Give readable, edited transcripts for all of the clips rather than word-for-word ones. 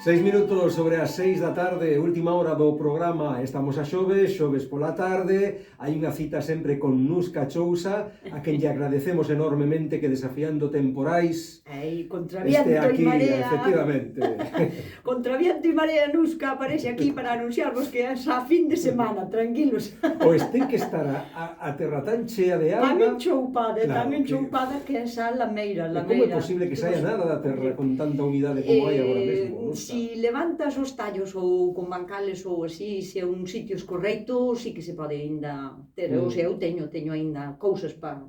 6 minutos sobre as 6 da tarde, última hora do programa. Estamos a xoves pola tarde. Hai unha cita sempre con Nusca Chousa, a quen lle agradecemos enormemente que desafiando temporais contra viento aquí, e marea. efectivamente. Contra viento e marea, Nusca aparece aquí para anunciarvos que é a fin de semana, tranquilos. Pois ten que estar a terra tan chea de auga. Tamén choupada, Claro, tamén choupada que é esa lameira. Como é posible que saia nada da terra con tanta humidade como hai agora mesmo, Nusca? Si levantas os tallos ou con bancales ou así, se é un sitio escorreito, sí que se pode ainda ter, ou sea, eu teño ainda cousas para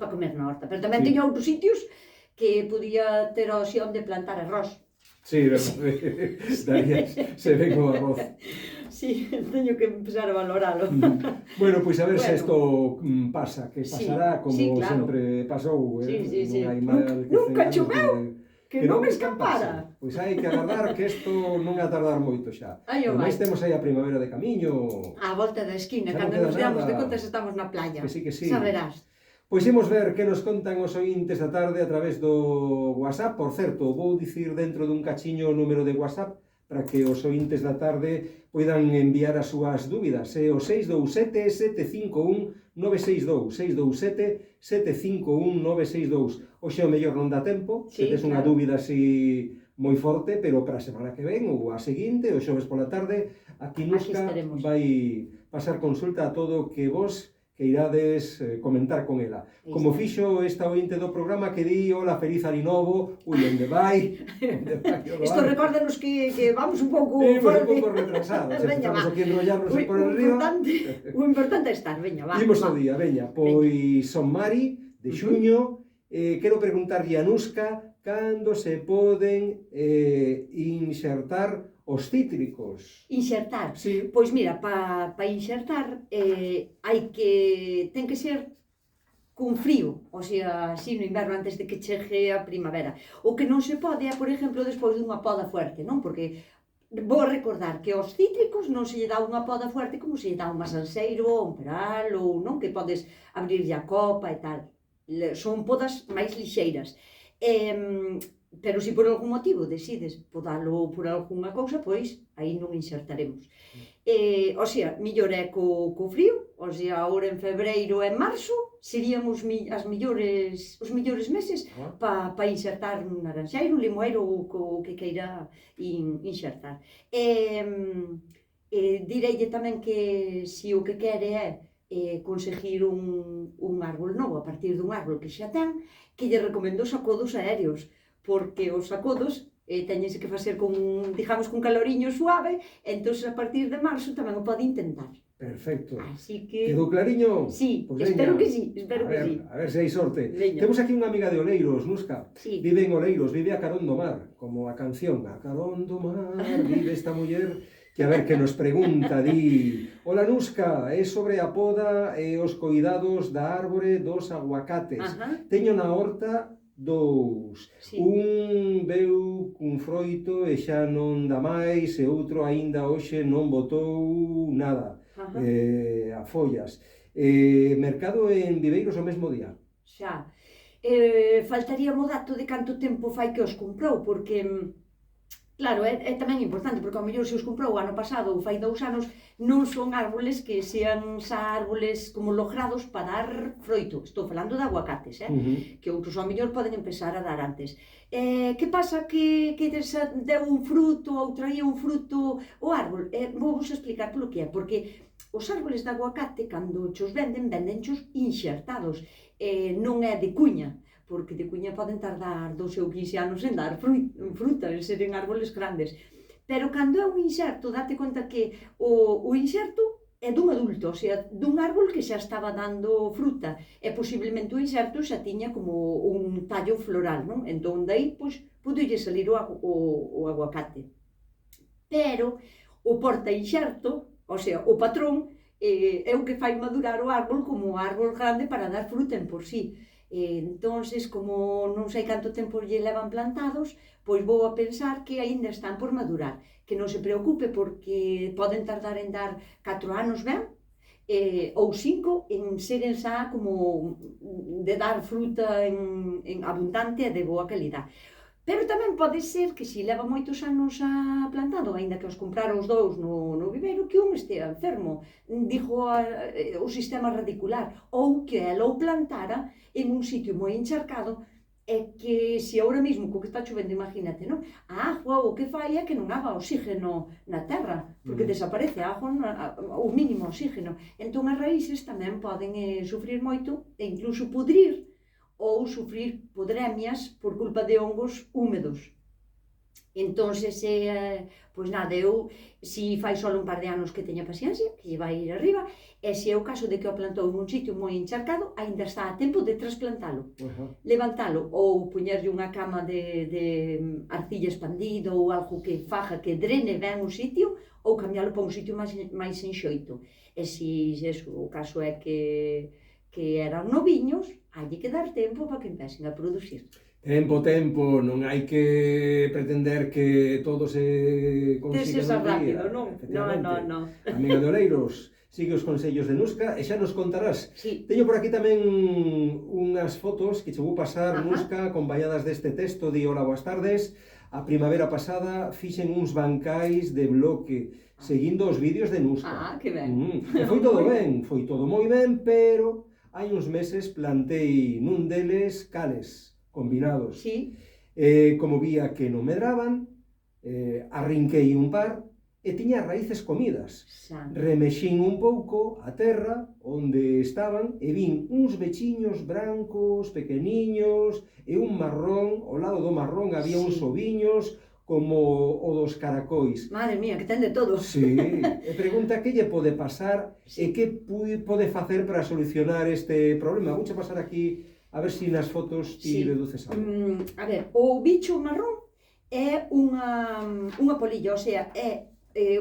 comer na horta, pero tamén teño outros sitios que podía ter a opción de plantar arroz. Sí, daría, se ven o arroz. Sí, teño que empezar a valoralo. Bueno, pois a ver se isto pasa, que pasará como claro. sempre pasou. Sí. Non hai mal que Nunca cen choveu, anos que non escapara. Pois hai que agardar que isto non vai a tardar moito xa. Ademais temos aí a primavera de camiño. A volta da esquina, Xa non cando queda nos damos nada. de contas estamos na playa. Que sí. Saberás. Pois imos ver que nos contan os ointes da tarde a través do WhatsApp. Por certo, vou dicir dentro dun cachiño o número de WhatsApp para que os ointes da tarde poidan enviar as súas dúbidas. É o 627-751-962. 627-751-962. Hoxe o mellor non dá tempo, se tes unha dúbida así moi forte, pero para a semana que ven ou a seguinte, o xoves pola tarde, aquí Nusca vai pasar consulta a todo o que vos que irades comentar con ela. Como fixo esta ointe do programa que di hola, feliz ano novo, onde vai? Isto recórdanos que vamos un pouco fora un pouco retrasados, estamos aquí enrollarnos por el río. O importante é estar, veña, va. Imos ao día, veña, pois son Mari, de xuño, quero preguntarlle a Nusca cando se poden insertar os cítricos. Insertar? Sí. Pois mira, para insertar ten que ser con frío, o sea, así no inverno antes de que chegue a primavera. O que non se pode é, por exemplo, despois dunha poda fuerte, non? Porque vou recordar que aos cítricos non se lle dá unha poda fuerte como se lle dá un masanceiro ou un peral ou non, que podes abrirlle a copa e tal. Son podas máis lixeiras. Pero se por algún motivo decides podalo por algunha cousa, pois aí non insertaremos. O sea, millor é co frío, o sea, agora en febreiro e marzo serían os millores meses para insertar un naranxeiro, un limoeiro ou o que queira insertar. Direille tamén que se o que quere é conseguir un árbol novo a partir dun árbol que xa ten, que lle recomendo os sacodos aéreos, porque os sacodos teñense que facer con caloriño suave, entón a partir de marzo tamén o pode intentar. Perfecto. Así que... Quedou clariño? Sí, espero que sí, A ver se hai sorte. Temos aquí unha amiga de Oleiros, Nusca. Vive en Oleiros, vive a carón do mar, como a canción, a carón do mar, vive esta muller, que a ver que nos pregunta, di... Hola Nusca, é sobre a poda e os coidados da árbore dos aguacates. Teño na horta 2. Un veu cun froito e xa non dá máis, e outro aínda hoxe non botou nada, a follas. Mercado en Viveiros o mesmo día? Xa. Faltaría o dato de canto tempo fai que os comprou, porque... Claro, é tamén importante, porque ao mellor se os comprou o ano pasado ou fai 2 anos, non son árboles que sean árboles como logrados para dar froito. Estou falando de aguacates, que outros ao mellor poden empezar a dar antes. Que pasa que deu un fruto ou traía un fruto o árbol? Vou vos explicar polo que é, porque os árboles de aguacate, cando chos vendenchos inxertados, non é de cuña, porque de cuña poden tardar 12 ou 15 anos en dar fruta, en seren árboles grandes. Pero cando é un inserto, date conta que o inserto é dun adulto, o sea, dun árbol que xa estaba dando fruta, e posiblemente o inserto xa tiña como un tallo floral, non? Entón, daí, pois, pudolle salir o aguacate. Pero o porta inserto, o sea, o patrón, é o que fai madurar o árbol como árbol grande para dar fruta en por sí. Entonces, como non sei canto tempo lle levan plantados, pois vou a pensar que aínda están por madurar. Que non se preocupe porque poden tardar en dar 4 anos ben, ou 5 en seren xa como de dar fruta en abundante e de boa calidad. Pero tamén pode ser que se leva moitos anos plantado, aínda que os comprara os dous no viveiro, que un estea enfermo, digo o sistema radicular, ou que ela o plantara en un sitio moi encharcado, e que se agora mesmo co que está chovendo, imagínate, non? A agua o que fai é que non haga oxígeno na terra, porque desaparece a agua, o mínimo oxígeno. Entón as raíces tamén poden sufrir moito e incluso pudrir ou sufrir podremias por culpa de hongos húmedos. Entón, pois nada, eu, se fai só un par de anos que teña paciencia, que lle vai ir arriba, e se é o caso de que o plantou en un sitio moi encharcado, aínda está a tempo de trasplantalo, levantalo, ou poñerlle unha cama de arcilla expandida ou algo que faja, que drene ben o sitio, ou cambiálo para un sitio máis enxoito. E se o caso é que eran noviños, hai que dar tempo para que empecen a producir. Tempo, non hai que pretender que todo se consiga nun día. Non. Amiga de Oleiros, sigue os consellos de Nusca e xa nos contarás. Sí. Teño por aquí tamén unhas fotos que che vou pasar, Nusca, acompañadas deste texto de Hola, boas tardes. A primavera pasada fixen uns bancais de bloque, seguindo os vídeos de Nusca. Que ben. E foi todo ben, foi todo moi ben, pero hai uns meses plantei nun deles cales combinados. Sí. Como vía que non medraban, arrinquei un par e tiña raíces comidas. Remexín un pouco a terra onde estaban e vin uns bechiños brancos, pequeniños, e un marrón, ao lado do marrón había uns oviños como o dos caracois. Madre mía, que ten de todo. Sí, e pregunta que lle pode pasar e que pode facer para solucionar este problema. Vouche pasar aquí a ver se nas fotos ti deduces algo. A ver, o bicho marrón é unha polilla, o sea, é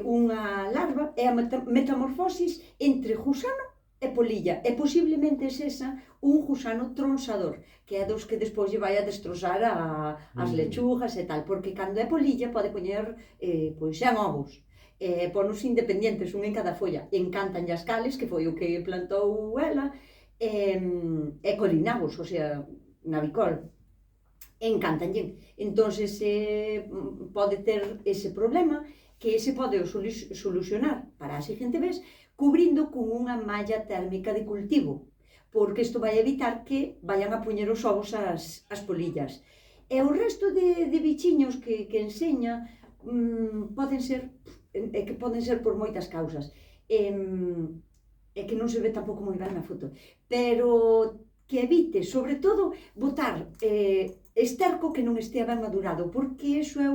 unha larva, é a metamorfosis entre gusano e polilla. E posiblemente esa un gusano tronsador, que é dos que despois lle vai a destrozar as lechugas e tal, porque cando é polilla pode poñer pois 100 ovos. Ponos independentes, un en cada folla. Encantan as cales, que foi o que plantou ela, e colinabos, o sea, navicol. Encantanlle. Entón, pode ter ese problema, que se pode solucionar para a seguinte vez, cubrindo con unha malla térmica de cultivo, porque isto vai evitar que vayan a poñer os ovos as polillas. E o resto de bichiños que enseña poden ser por moitas causas. É que non se ve tampouco moi ben na foto, pero que evite, sobre todo, botar esterco que non estea ben madurado, porque iso é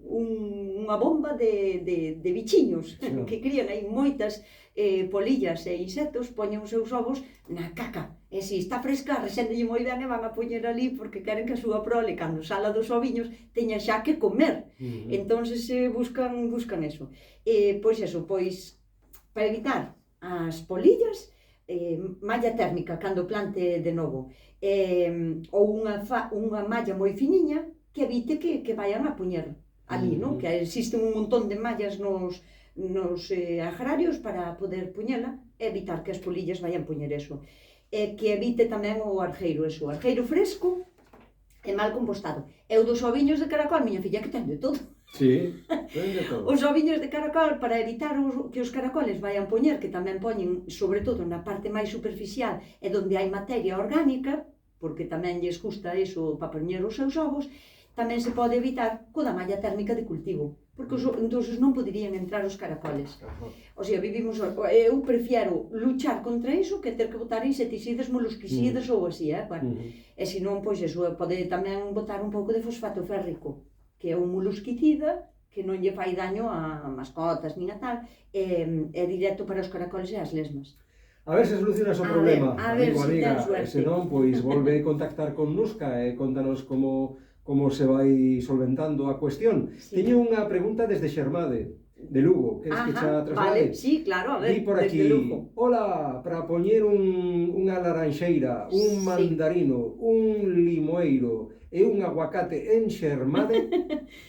unha bomba de bichiños que crían aí moitas polillas e insectos, poñen os seus ovos na caca. E se está fresca, reséndelle moi ben e van a poñer ali porque queren que a súa prole, cando sala dos oviños, teña xa que comer. Entón, buscan eso. Pois eso, para evitar as polillas, malla térmica cando plante de novo, ou unha malla moi finiña que evite que vayan a poñer ali, non? Que existe un montón de mallas nos agrarios para poder poñela e evitar que as polillas vayan poñer eso. Que evite tamén o arjeiro, o arjeiro fresco e mal compostado. E o dos oviños de caracol, miña filla, que ten de todo. Sí, ten de todo. Os oviños de caracol, para evitar que os caracoles vayan poñer, que tamén poñen, sobre todo na parte máis superficial e onde hai materia orgánica, porque tamén lles gusta iso para poñer os seus ovos, tamén se pode evitar co da malla térmica de cultivo, porque entón non poderían entrar os caracoles. O sea, eu prefiero luchar contra iso que ter que botar insecticidas, molusquicidas ou así, e senón, pois, iso pode tamén botar un pouco de fosfato férrico, que é un molusquicida que non lle fai daño a mascotas nin a tal, é directo para os caracoles e as lesmas. A ver se solucionas o problema, amigo, amiga, e senón, pois, volve a contactar con Nusca e contanos como se vai solventando a cuestión. Teño unha pregunta desde Xermade, de Lugo, que xa traslade. Vale, sí, claro, a ver, desde Lugo. Hola, para poñer unha laranxeira, un mandarino, un limoeiro é un aguacate enxermade,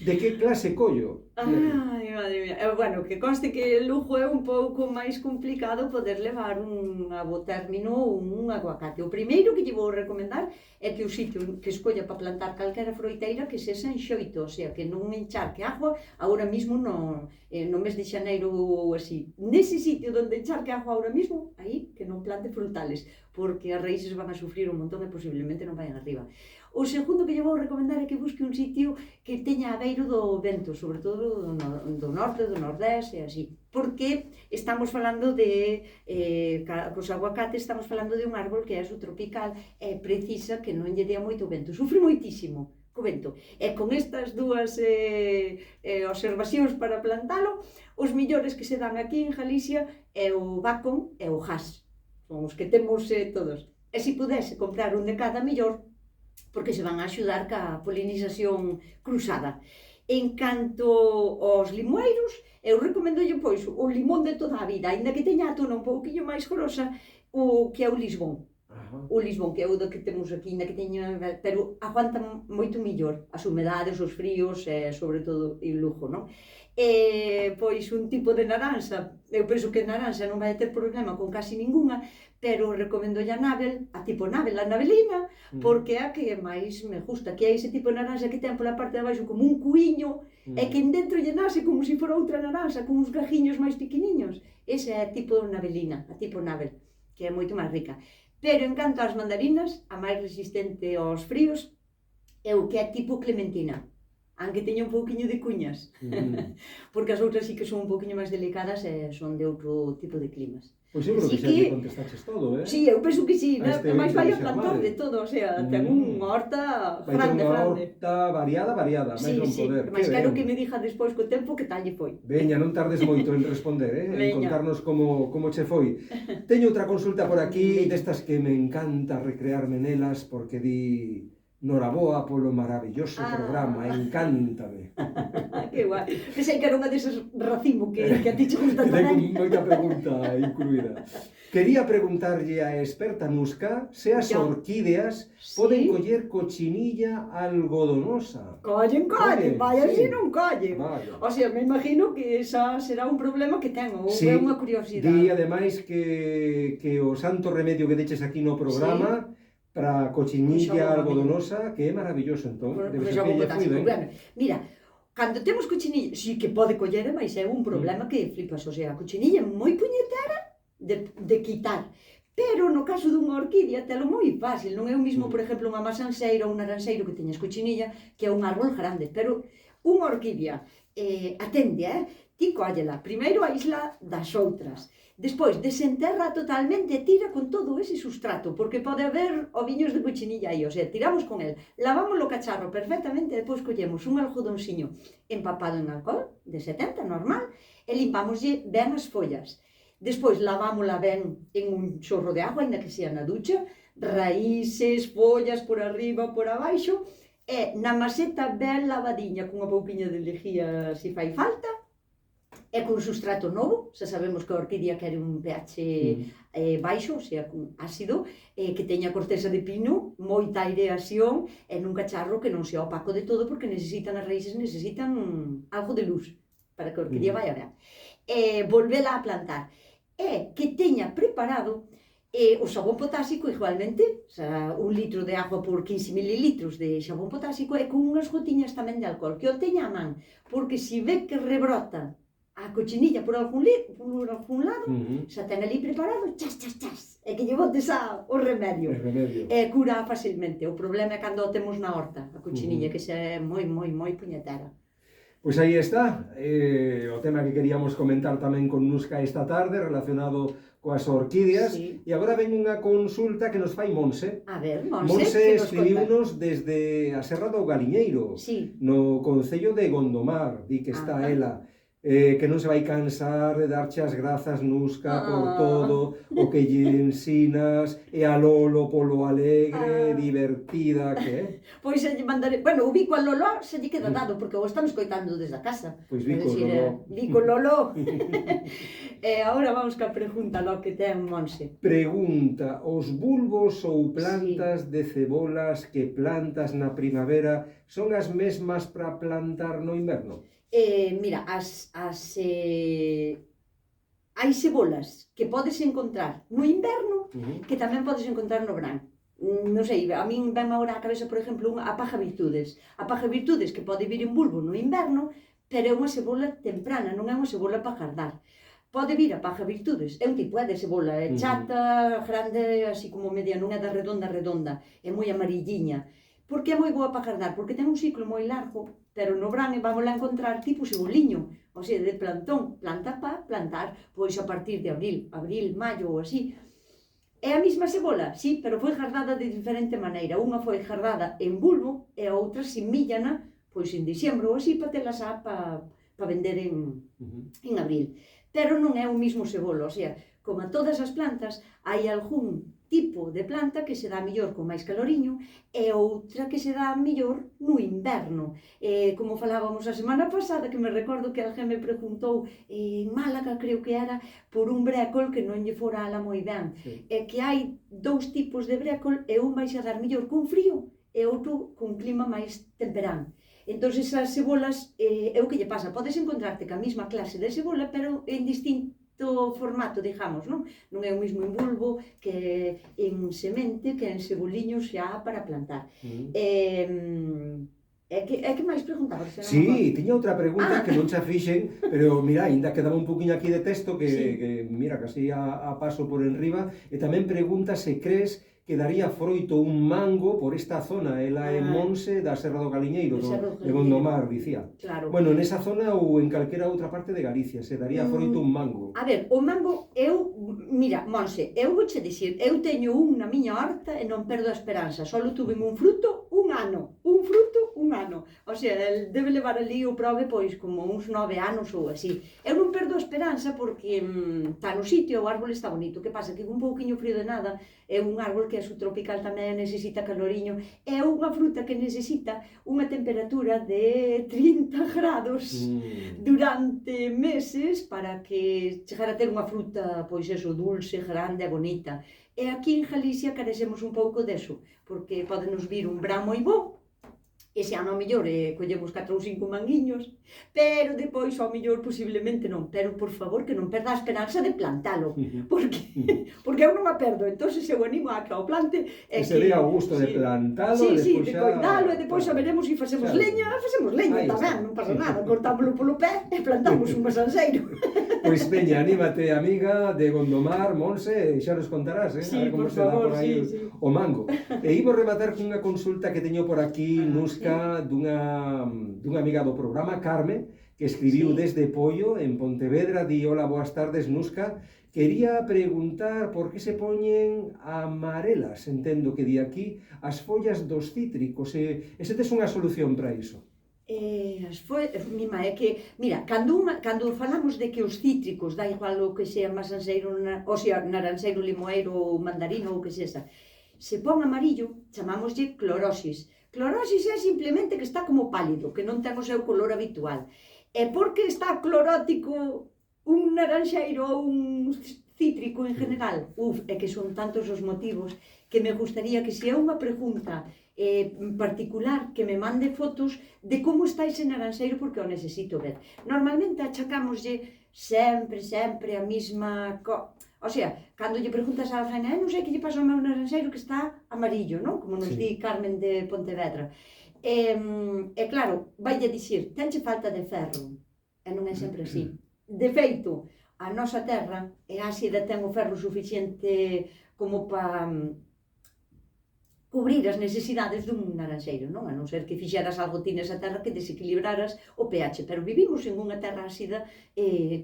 de que clase collo? Ai, madre mía. Bueno, que conste que Lugo é un pouco máis complicado poder levar a bo término un aguacate. O primeiro que lle vou recomendar é que o sitio que escolla para plantar calquera froiteira que sexa en xoito, o sea, que non encharque agua agora mismo no mes de xaneiro ou así. Nese sitio onde encharque agua agora mismo, aí que non plante frutales, porque as raíces van a sufrir un montón e posiblemente non vayan arriba. O segundo que lle vou recomendar é que busque un sitio que teña abeiro do vento, sobre todo do norte, do nordés e así. Porque estamos falando de, cos aguacates, estamos falando de un árbol que é subtropical e precisa que non lle dea moito vento. Sufre moitísimo co vento. E con estas dúas observacións para plantalo, os millores que se dan aquí en Galicia é o bacon e o jas. Son os que temos todos. E se pudese comprar un de cada millor, porque se van a axudar ca polinización cruzada. En canto aos limoeiros, eu recomendolle pois o limón de toda a vida, aínda que teña a tona un pouquinho máis grosa, o que é o Lisbón. O Lisbón, que é o que temos aquí, aínda que teña, pero aguanta moito mellor as humedades, os fríos, e sobre todo en Lugo, non? Pois un tipo de naranxa, eu penso que naranxa non vai ter problema con casi ninguna, pero recomendo a Nabel, a tipo Nabel, a Nabelina, porque é a que máis me gusta, que é ese tipo de naranxa que ten pola parte de abaixo como un cuiño, e que en dentro lle nase como se fora outra naranxa, con uns gajiños máis pequeniños. Ese é a tipo Nabelina, a tipo Nabel, que é moito máis rica. Pero en canto ás mandarinas, a máis resistente aos fríos, é o que é tipo Clementina, aunque teña un pouquiño de cuñas, porque as outras sí que son un pouquiño máis delicadas e son de outro tipo de climas. Pois eu creo que xa te contestaches todo, eh? Sí, eu penso que sí, máis vai a plantar de todo, o sea, ten unha horta grande, grande. Vai ter unha horta variada, máis non poder. Mas quero que me diga despois co tempo que tal lle foi. Veña, non tardes moito en responder, en contarnos como che foi. Teño outra consulta por aquí, destas que me encanta recrearme nelas, porque di... Noraboa polo maravilloso programa, encántame. Que guai. Pensei que era unha deses racimo que a ti che gusta tamén. Ten moita pregunta incluída. Quería preguntarlle a experta Nusca se as orquídeas poden coller cochinilla algodonosa. Collen, vaya se non collen. O sea, me imagino que esa será un problema que ten, ou é unha curiosidade. Di, ademais, que o santo remedio que deches aquí no programa para cochinilla algodonosa, que é maravilloso, entón. Debe ser que lle fui ben. Mira, cando temos cochinilla, sí que pode coller, mas é un problema que flipas, o sea, a cochinilla é moi puñetera de quitar. Pero no caso dunha orquídea, telo moi fácil, non é o mismo, por exemplo, unha masanceira ou un naranxeiro que teñas cochinilla, que é un árbol grande, pero unha orquídea atende, ti cóllela, primeiro a isla das outras, despois desenterra totalmente e tira con todo ese sustrato, porque pode haber oviños de cochinilla aí, o sea, tiramos con el, lavamos o cacharro perfectamente, e depois collemos un algodonsiño empapado en alcohol, de 70, normal, e limpamoslle ben as follas. Despois lavámola ben en un chorro de agua, ainda que sea na ducha, raíces, follas por arriba, por abaixo, e na maseta ben lavadiña, con unha pouquiña de lejía se fai falta, e con sustrato novo, xa sabemos que a orquídea quere un pH baixo, o sea, ácido, que teña corteza de pino, moita aireación, e nun cacharro que non sea opaco de todo, porque necesitan as raíces, necesitan algo de luz, para que a orquídea vaya ben. Volvela a plantar. E que teña preparado o xabón potásico, igualmente, un litro de agua por 15 mililitros de xabón potásico, e con unhas gotiñas tamén de alcohol, que o teña a man, porque se ve que rebrota a cochinilla por algún lado, xa ten ali preparado, chas, e que lle botes o remedio. E cura facilmente. O problema é cando o temos na horta, a cochinilla, que xa é moi puñetera. Pois aí está, o tema que queríamos comentar tamén con Nusca esta tarde, relacionado coas orquídeas, e agora ven unha consulta que nos fai Monse. A ver, Monse escribiunos desde a Serra do Galiñeiro, no concello de Gondomar, di que está ela. que non se vai cansar de darche as grazas, Nusca, por todo o que lle ensinas, e a Lolo polo alegre, divertida que é. Pois se lle mandaré... Bueno, o Vico a Lolo se lle queda dado, porque o estamos coitando desde a casa. Pois Vico, Lolo. Vico, Lolo. E agora vamos ca pregunta lo que ten Monse. Pregunta, os bulbos ou plantas de cebolas que plantas na primavera son as mesmas para plantar no inverno? Mira, hai cebolas que podes encontrar no inverno que tamén podes encontrar no verán. Non sei, a min ven agora a cabeza, por exemplo, a paja virtudes. A paja virtudes que pode vir en bulbo no inverno, pero é unha cebola temprana, non é unha cebola para jardar. Pode vir a paja virtudes, é un tipo de cebola, é chata, grande, así como media, non é da redonda, é moi amarilliña. Por que é moi boa para jardar? Porque ten un ciclo moi largo, pero no verán vamos a encontrar tipo ceboliño, ou sea, de plantón, planta para plantar, pois a partir de abril, maio ou así. É a mesma cebola, sí, pero foi jardada de diferente maneira. Unha foi jardada en bulbo e a outra semíllana, pois en diciembro ou así, para telas para vender en abril. Pero non é o mesmo cebolo, ou sea, como a todas as plantas, hai algún tipo de planta que se dá mellor con máis caloriño e outra que se dá mellor no inverno. Como falábamos a semana pasada, que me recordo que alguén me preguntou en Málaga, creo que era, por un brécol que non lle fora ala moi ben. É que hai dous tipos de brécol e un vai a dar mellor con frío e outro con clima máis temperán. Entón, esas cebolas, é o que lle pasa, podes encontrarte ca mesma clase de cebola, pero en distinto formato, digamos, non? Non é o mesmo en bulbo que en semente, que en ceboliños xa para plantar. É que máis preguntaba? Sí, tiña outra pregunta que non xa fixen, pero mira, ainda quedaba un poquinho aquí de texto que mira, casi a paso por enriba, e tamén pregunta se crees que daría froito un mango por esta zona, ela é Monse da Serra do Galiñeiro, de Gondomar, dicía. Claro. Bueno, nesa zona ou en calquera outra parte de Galicia, se daría froito un mango. A ver, o mango, mira, Monse, eu vouche dicir, eu teño un na miña horta e non perdo a esperanza, só tuve un fruto un ano, o sea, debe levar ali o prove pois como uns 9 anos ou así. Eu non perdo a esperanza porque está no sitio, o árbol está bonito, que pasa que un pouquiño frío de nada, é un árbol que é subtropical tamén, necesita caloriño, é unha fruta que necesita unha temperatura de 30 grados durante meses para que chegar a ter unha fruta, pois eso, dulce, grande e bonita. E aquí en Galicia carecemos un pouco deso, porque podenos vir un verán moi bo, ese ano ao mellor collemos 4 ou 5 manguiños, pero depois ao mellor posiblemente non, pero por favor que non perda a esperanza de plantalo, porque eu non a perdo, entón se eu animo a que o plante que se dé ao gusto de plantalo, de coidalo, e depois a veremos se facemos leña tamén, non pasa nada, cortámoslo polo pé e plantamos un masanceiro. Pois veña, anímate, amiga de Gondomar, Monse, xa nos contarás, a ver como se dá por aí o mango. E imos rematar cunha consulta que teño por aquí, Nusca, dunha amiga do programa, Carme, que escribiu desde Pollo, en Pontevedra, di: hola, boas tardes, Nusca. Quería preguntar por que se poñen amarelas, entendo que di aquí, as follas dos cítricos, e se tes unha solución para iso. É que, mira, cando falamos de que os cítricos, da igual o que sea masanceiro, ou sea, naranceiro, limoeiro ou mandarino ou que sexa, se pon amarillo, chamámoslle clorosis. Clorosis é simplemente que está como pálido, que non ten o seu color habitual. E por que está clorótico un naranxeiro ou un cítrico en general? É que son tantos os motivos que me gustaría que se é unha pregunta particular, que me mande fotos de como está ese naranxeiro, porque o necesito ver. Normalmente achacámoslle sempre a mesma... O sea, cando lle preguntas a alguén, non sei que lle pasa ao meu naranxeiro que está amarillo, non? Como nos di Carmen de Pontevedra. E claro, vaille dicir, tenche falta de ferro. E non é sempre así. De feito, a nosa terra é ácida, ten o ferro suficiente como para cubrir as necesidades dun naranxeiro, non? A non ser que fixeras algo ti nesa terra que desequilibraras o pH, pero vivimos en unha terra ácida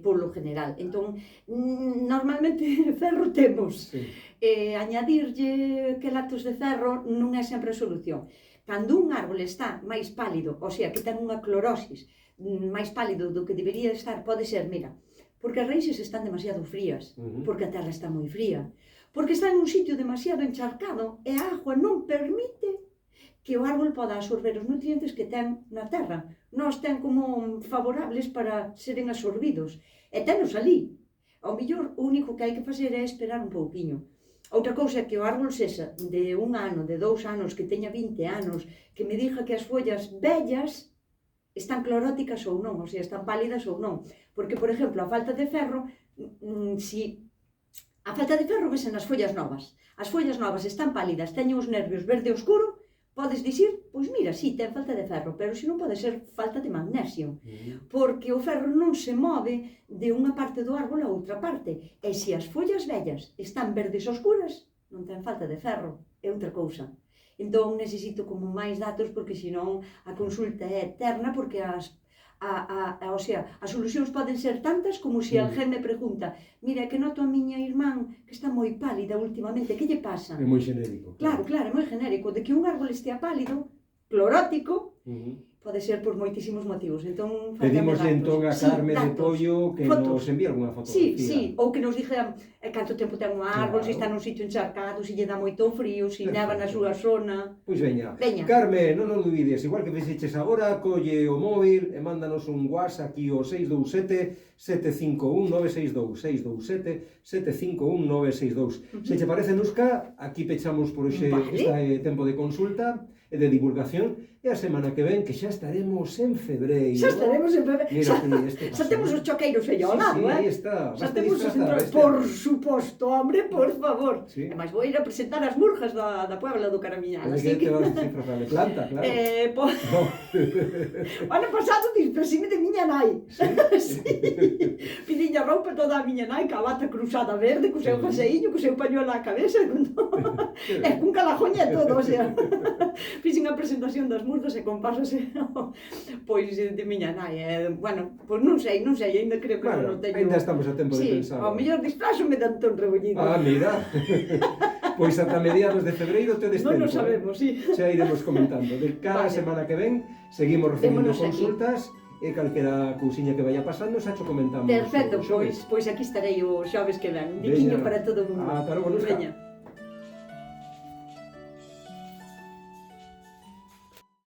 polo general. Entón, normalmente ferro temos. Añadirlle quelatos de ferro non é sempre a solución. Cando un árbol está máis pálido, o sea, que ten unha clorosis máis pálido do que debería estar, pode ser, mira, porque as raíces están demasiado frías, porque a terra está moi fría, porque está en un sitio demasiado encharcado e a agua non permite que o árbol poda absorber os nutrientes que ten na terra. Nós ten como favorables para seren absorbidos. E tenos ali. Ao mellor, o único que hai que fazer é esperar un pouquiño. Outra cousa é que o árbol sexa de 1 ano, de 2 anos, que teña 20 anos, que me diga que as follas vellas están cloróticas ou non, ou sea, están pálidas ou non. Porque, por exemplo, a falta de ferro, a falta de ferro vese nas follas novas. As follas novas están pálidas, teñen os nervios verde oscuro, podes dicir, pois mira, sí, ten falta de ferro, pero se non pode ser falta de magnesio, porque o ferro non se move de unha parte do árbol a outra parte, e se as follas vellas están verdes oscuras, non ten falta de ferro, é outra cousa. Entón, necesito como máis datos, porque senón a consulta é eterna, porque o sea, as solucións poden ser tantas como se alguén me pregunta, mira, que noto a miña irmán que está moi pálida últimamente, que lle pasa? É moi xenérico. Claro, é moi genérico, de que un árbol estea pálido, clorótico, pode ser por moitísimos motivos. Entón, pedimoslle entón a Carme de Pollo que nos envíe alguna fotografía. Sí, ou que nos diga canto tempo ten un árbol, se está nun sitio encharcado, se lle dá moito frío, se neva na súa zona. Pois veña. Carme, non nos dubides, igual que fixeches agora, colle o móvil e mándanos un WhatsApp aquí o 627-751-962, 627-751-962. Se che parece, Nuska, aquí pechamos por este tempo de consulta e de divulgación, e a semana que ven, que xa estaremos en febreiro. Xa estaremos en febreiro. Xa temos os choqueiros aí ao lado, aí está. Xa temos os entrados. Por suposto, hombre, por favor. E máis vou ir a presentar as murjas da Puebla do Caramiñal. Que te vas a disfrazar de planta, claro. O ano pasado disfrazime de miña nai. Pidiña roupa toda a miña nai, ca bata cruzada verde, co seu paseiño, co seu pañuelo á cabeza, e cun calajoña e todo, o sea... Fixen a presentación das murdas e compásase pois de miña nai. Bueno, pois non sei, ainda creo que non teño... Ainda estamos a tempo de pensar. Ao mellor disfrazome de Antón Rebollido. Ah, mira. Pois ata mediados de febreiro tedes tempo. Non o sabemos, sí. Xa iremos comentando. De cada semana que ven, seguimos recibindo consultas e calquera cousiña que vaya pasando, xa cho comentamos. Perfecto, pois aquí estarei o xoves que ven. Un biquiño para todo o mundo. Ata logo, Nuska.